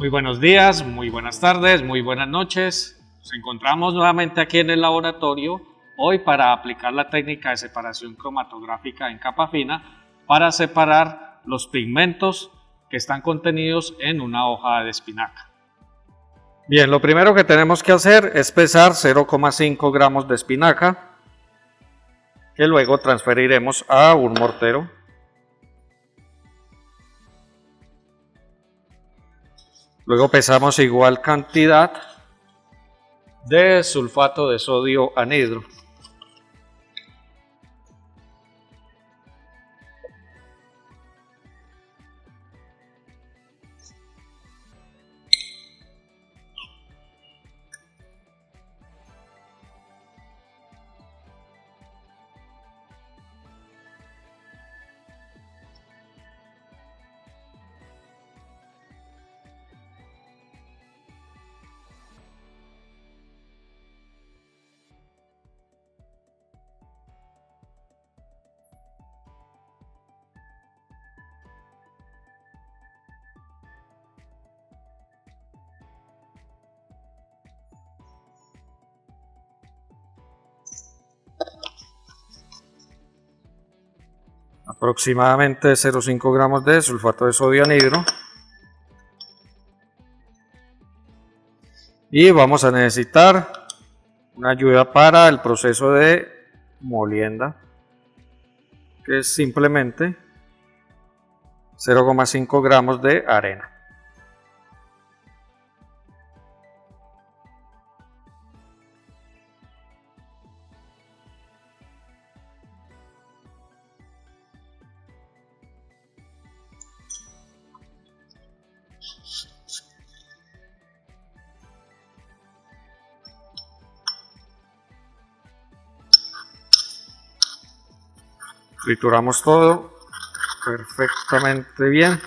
Muy buenos días, muy buenas tardes, muy buenas noches. Nos encontramos nuevamente aquí en el laboratorio hoy para aplicar la técnica de separación cromatográfica en capa fina para separar los pigmentos que están contenidos en una hoja de espinaca. Bien, lo primero que tenemos que hacer es pesar 0,5 gramos de espinaca que luego transferiremos a un mortero. Luego pesamos igual cantidad de sulfato de sodio anhidro. Aproximadamente 0,5 gramos de sulfato de sodio anhidro. Y vamos a necesitar una ayuda para el proceso de molienda, que es simplemente 0,5 gramos de arena. Trituramos todo perfectamente bien.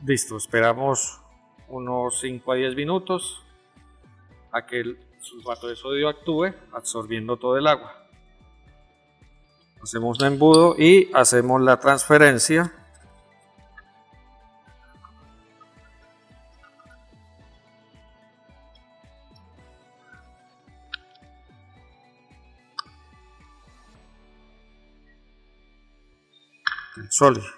Listo, esperamos unos 5 a 10 minutos a que el sulfato de sodio actúe absorbiendo todo el agua. Hacemos un embudo y hacemos la transferencia . Del sólido.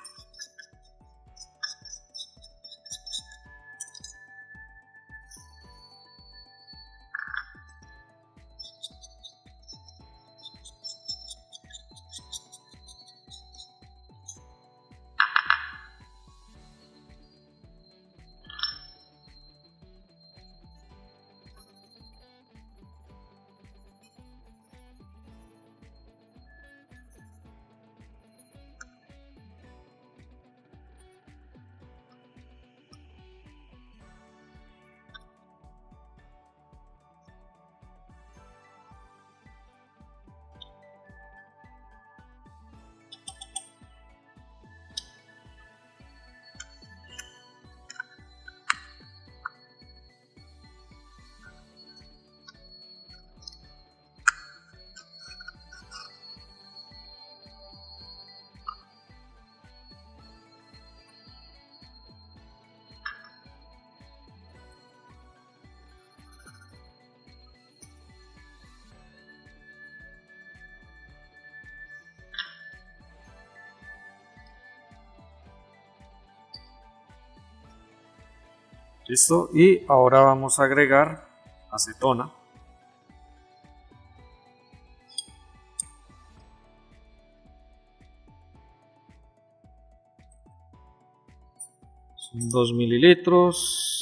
Listo, y ahora vamos a agregar acetona. Son 2 mililitros.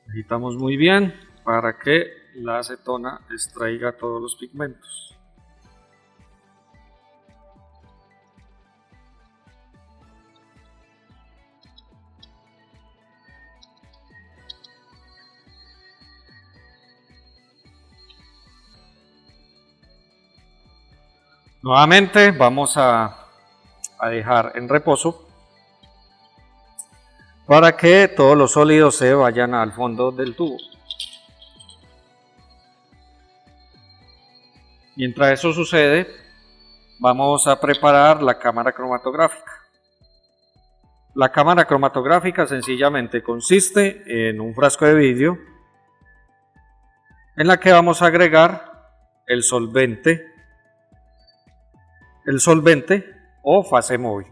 Agitamos muy bien para que la acetona extraiga todos los pigmentos. Nuevamente vamos a dejar en reposo para que todos los sólidos se vayan al fondo del tubo. Mientras eso sucede, vamos a preparar la cámara cromatográfica. La cámara cromatográfica sencillamente consiste en un frasco de vidrio en la que vamos a agregar el solvente o fase móvil.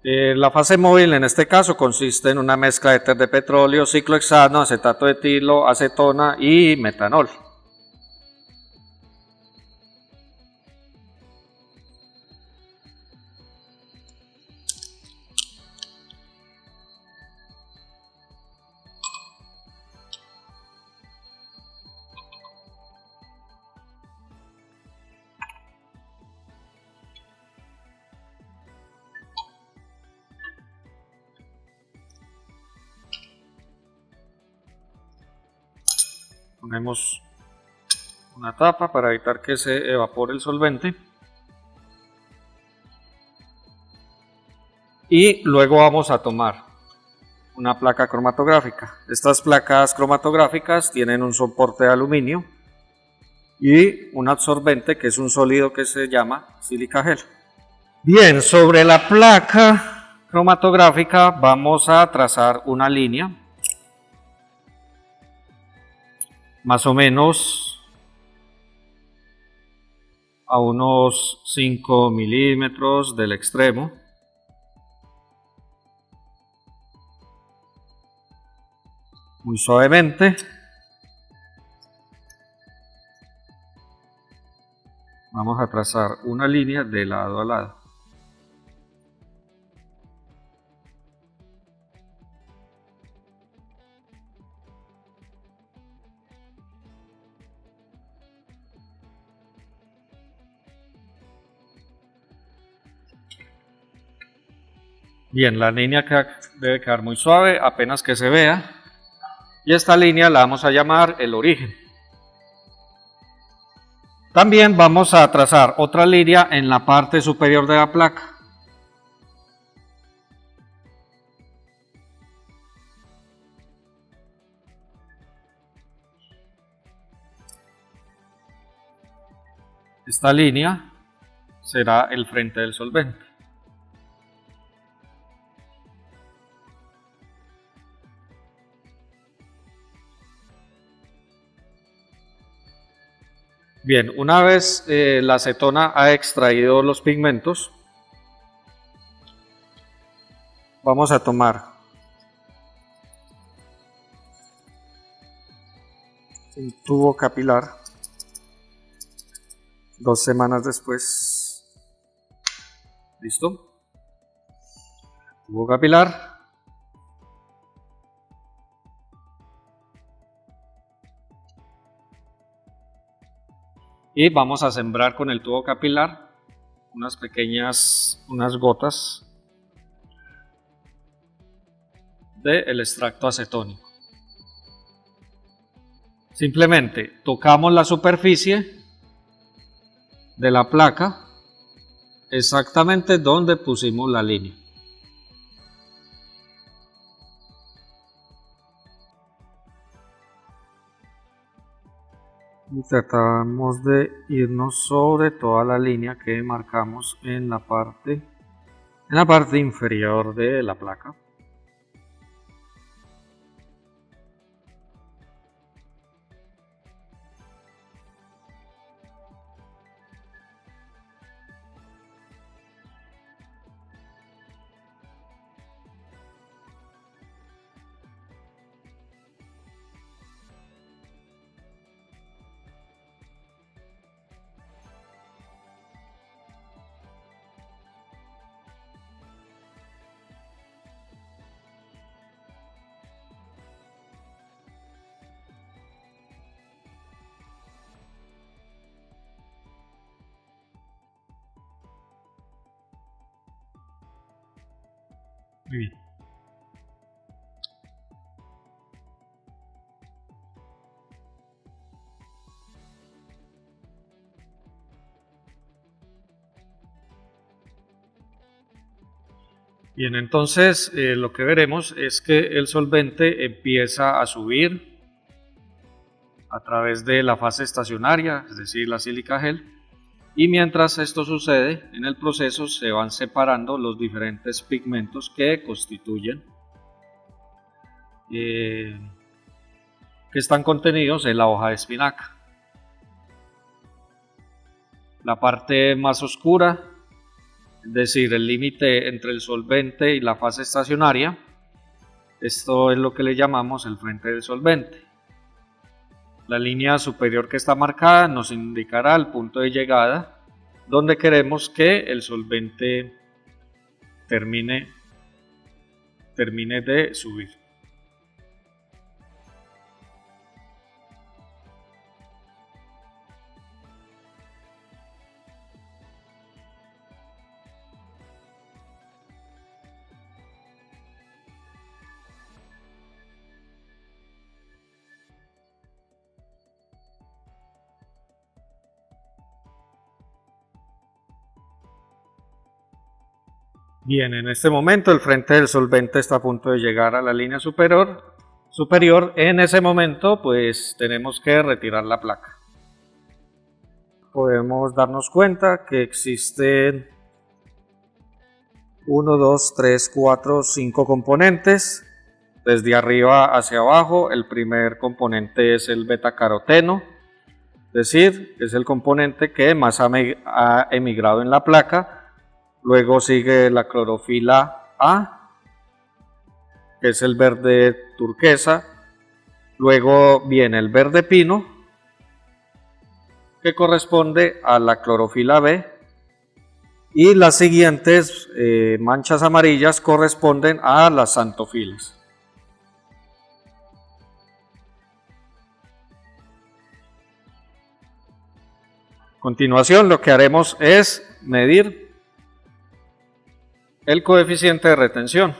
La fase móvil en este caso consiste en una mezcla de éter de petróleo, ciclohexano, acetato de etilo, acetona y metanol. Ponemos una tapa para evitar que se evapore el solvente. Y luego vamos a tomar una placa cromatográfica. Estas placas cromatográficas tienen un soporte de aluminio y un absorbente que es un sólido que se llama sílica gel. Bien, sobre la placa cromatográfica vamos a trazar una línea más o menos a unos 5 milímetros del extremo. Muy suavemente. Vamos a trazar una línea de lado a lado. Bien, la línea debe quedar muy suave, apenas que se vea. Y esta línea la vamos a llamar el origen. También vamos a trazar otra línea en la parte superior de la placa. Esta línea será el frente del solvente. Bien, una vez la acetona ha extraído los pigmentos, vamos a tomar un tubo capilar. 2 semanas después, listo, tubo capilar. Y vamos a sembrar con el tubo capilar unas gotas del extracto acetónico. Simplemente tocamos la superficie de la placa exactamente donde pusimos la línea. Y tratamos de irnos sobre toda la línea que marcamos en la parte inferior de la placa. Muy bien. Bien, entonces lo que veremos es que el solvente empieza a subir a través de la fase estacionaria, es decir, la sílica gel, y mientras esto sucede en el proceso se van separando los diferentes pigmentos que constituyen, que están contenidos en la hoja de espinaca. La parte más oscura, es decir, el límite entre el solvente y la fase estacionaria, esto es lo que le llamamos el frente del solvente. La línea superior que está marcada nos indicará el punto de llegada donde queremos que el solvente termine de subir. Bien, en este momento el frente del solvente está a punto de llegar a la línea superior. En ese momento pues tenemos que retirar la placa. Podemos darnos cuenta que existen 1, 2, 3, 4, 5 componentes. Desde arriba hacia abajo, el primer componente es el betacaroteno, es decir, es el componente que más ha emigrado en la placa. Luego sigue la clorofila A, que es el verde turquesa. Luego viene el verde pino, que corresponde a la clorofila B. Y las siguientes manchas amarillas corresponden a las xantofilas. A continuación lo que haremos es medir el coeficiente de retención.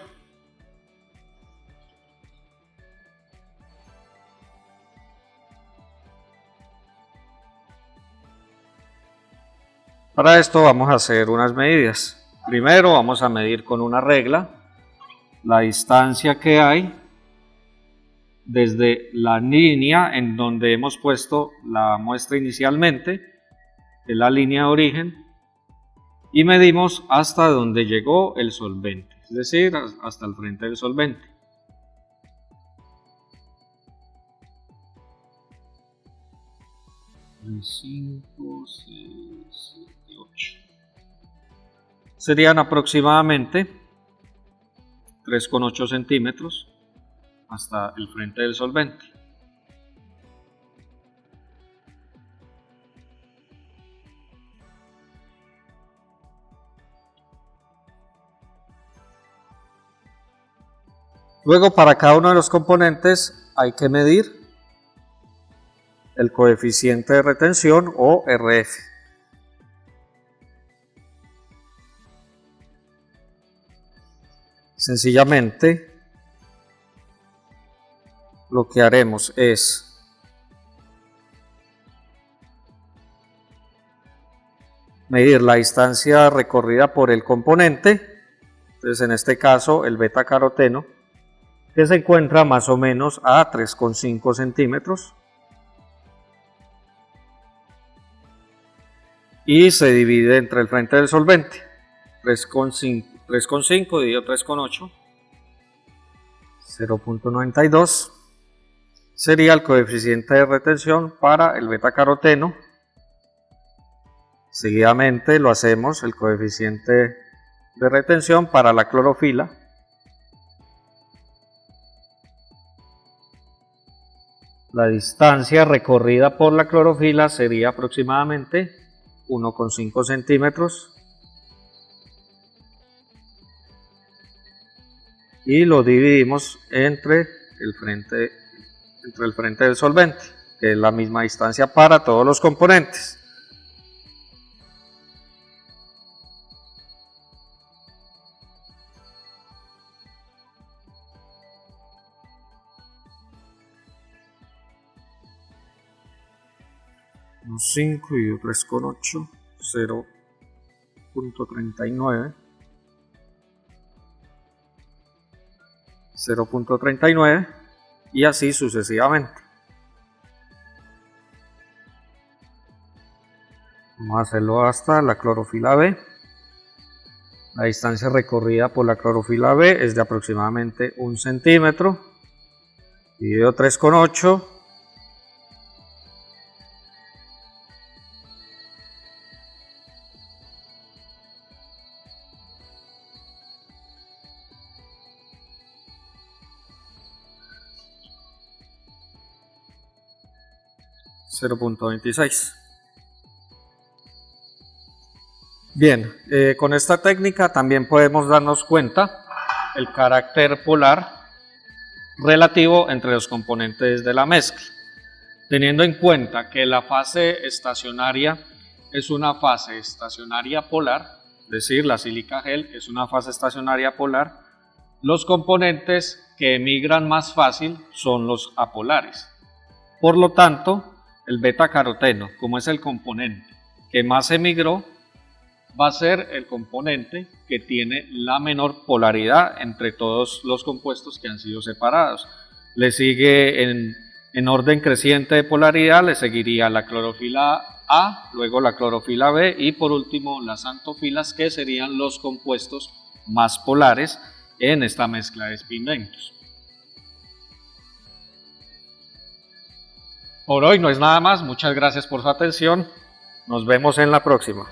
Para esto vamos a hacer unas medidas. Primero vamos a medir con una regla la distancia que hay desde la línea en donde hemos puesto la muestra inicialmente, de la línea de origen, y medimos hasta donde llegó el solvente, es decir, hasta el frente del solvente. Serían aproximadamente 3,8 centímetros hasta el frente del solvente. Luego, para cada uno de los componentes hay que medir el coeficiente de retención o RF. Sencillamente, lo que haremos es medir la distancia recorrida por el componente, entonces en este caso el betacaroteno, que se encuentra más o menos a 3,5 centímetros, y se divide entre el frente del solvente, 3,5 dividido 3,8, 0,92, sería el coeficiente de retención para el betacaroteno. Seguidamente lo hacemos el coeficiente de retención para la clorofila. La distancia recorrida por la clorofila sería aproximadamente 1,5 centímetros. Y lo dividimos entre el frente del solvente, que es la misma distancia para todos los componentes. Unos 5 y 3,8, 0,39, 0,39 y así sucesivamente. Vamos a hacerlo hasta la clorofila B. La distancia recorrida por la clorofila B es de aproximadamente 1 centímetro, dividido 3,8, .26. Bien, con esta técnica también podemos darnos cuenta el carácter polar relativo entre los componentes de la mezcla, teniendo en cuenta que la fase estacionaria es una fase estacionaria polar, es decir, la sílica gel es una fase estacionaria polar. Los componentes que emigran más fácil son los apolares. Por lo tanto, el betacaroteno, como es el componente que más emigró, va a ser el componente que tiene la menor polaridad entre todos los compuestos que han sido separados. Le sigue en orden creciente de polaridad, le seguiría la clorofila A, luego la clorofila B y por último las xantofilas, que serían los compuestos más polares en esta mezcla de pigmentos. Por hoy no es nada más, muchas gracias por su atención, nos vemos en la próxima.